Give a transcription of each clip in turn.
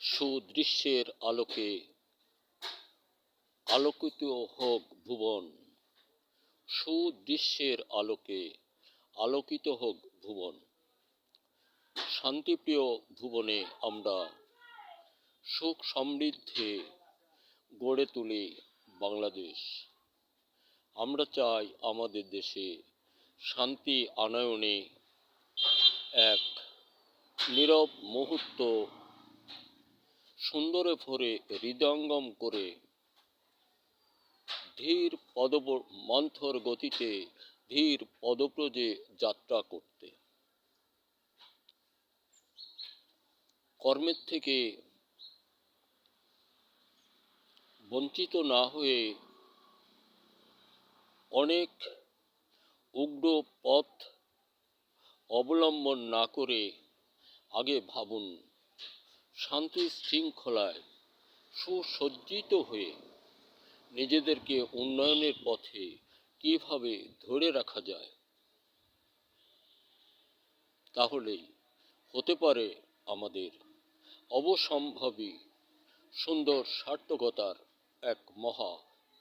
সুদৃশ্যের আলোকে আলোকিত হোক ভুবন। সুদৃশ্যের আলোকে আলোকিত হোক ভুবন। শান্তিপ্রিয় ভুবনে আমরা সুখ সমৃদ্ধি গড়ে তুলি বাংলাদেশ। আমরা চাই আমাদের দেশে শান্তি আনয়নে এক নীরব মুহূর্ত সুন্দরে ভরে হৃদয়ঙ্গম করে ধীর মন্থর গতিতে ধীর পদব্রজে যাত্রা করতে। কর্মের থেকে বঞ্চিত না হয়ে অনেক উগ্র পথ অবলম্বন না করে আগে ভাবুন শান্তি শৃঙ্খলায় সুসজ্জিত হয়ে নিজেদেরকে উন্নয়নের পথে কিভাবে ধরে রাখা যায়। তাহলেই হতে পারে আমাদের অবসম্ভাবী সুন্দর সার্থকতার এক মহা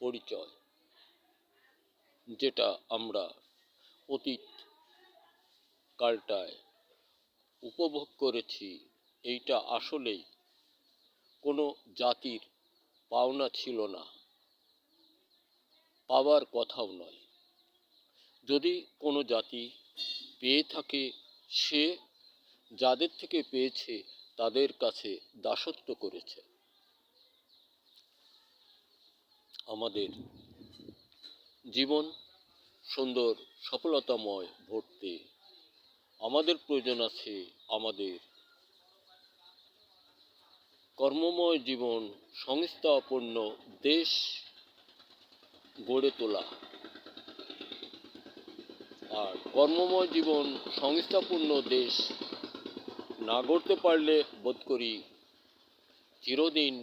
পরিচয়, যেটা আমরা অতীত কালটায় উপভোগ করেছি। এইটা আসলেই কোনো জাতির পাওনা ছিল না, পাওয়ার কথাও নয়। যদি কোনো জাতি পেয়ে থাকে, সে যাদের থেকে পেয়েছে তাদের কাছে দাসত্ব করেছে। আমাদের জীবন সুন্দর সফলতাময় ভর্তি। আমাদের প্রয়োজন আছে আমাদের কর্মময় জীবন সংস্থাপন্ন দেশ গড়ে তোলা। আর কর্মময় জীবন সংস্থাপূর্ণ দেশ না গড়তে পারলে বোধ করি চিরদিন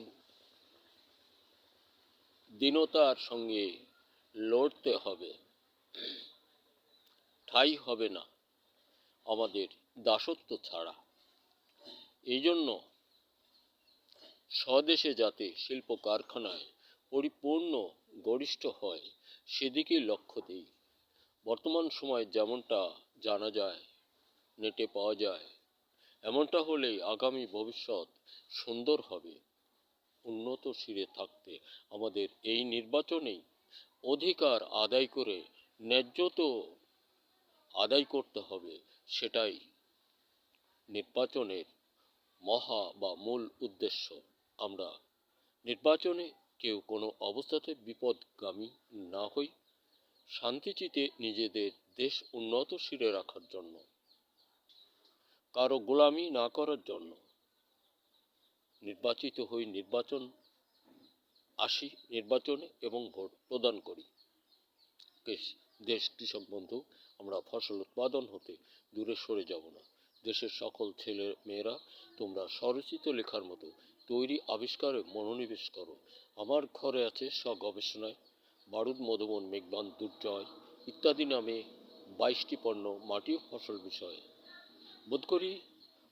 দীনতার সঙ্গে লড়তে হবে, ঠাঁই হবে না আমাদের দাসত্ব ছাড়া। এই জন্য স্বদেশে যাতে শিল্প কারখানায় পরিপূর্ণ গরিষ্ঠ হয় সেদিকেই লক্ষ্য দিই। বর্তমান সময় যেমনটা জানা যায়, নেটে পাওয়া যায়, এমনটা হলেই আগামী ভবিষ্যৎ সুন্দর হবে। উন্নত শিরে থাকতে আমাদের এই নির্বাচনেই অধিকার আদায় করে ন্যায্য তো আদায় করতে হবে। সেটাই নির্বাচনের মহা বা মূল উদ্দেশ্য। আমরা নির্বাচনে কেউ কোনো অবস্থাতে বিপদগামী না হই, শান্তিচিতে নিজেদের দেশ উন্নত শিরে রাখার জন্য, কারো গোলামি না করার জন্য নির্বাচিত হই, আসি নির্বাচনে এবং ভোট প্রদান করি। দেশ কৃষক বন্ধু, আমরা ফসল উৎপাদন হতে দূরে সরে যাব না। দেশের সকল ছেলে মেয়েরা তোমরা স্বরচিত লেখার মতো তৈরি আবিষ্কারে মনোনিবেশ করো। আমার ঘরে আছে স্বগবেষণায় বারুদ, মধুবন, মেঘবান, দুর্জয় ইত্যাদি নামে 22টি পণ্য মাটি ও ফসল বিষয়ে। বোধ করি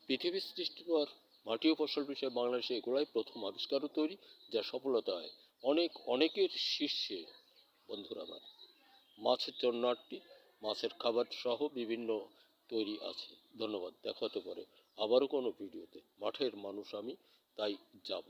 পৃথিবীর সৃষ্টির পর মাটি ও ফসল বিষয়ে বাংলাদেশে এগুলাই প্রথম আবিষ্কার তৈরি, যা সফলতায় অনেকের শীর্ষে। বন্ধুরা আমার, মাছের জন্য 8টি, মাছের খাবার সহ বিভিন্ন তৈরি আছে। ধন্যবাদ। দেখা হতে পারে আবারও কোনো ভিডিওতে। মাঠের মানুষ আমি, তাই যাব।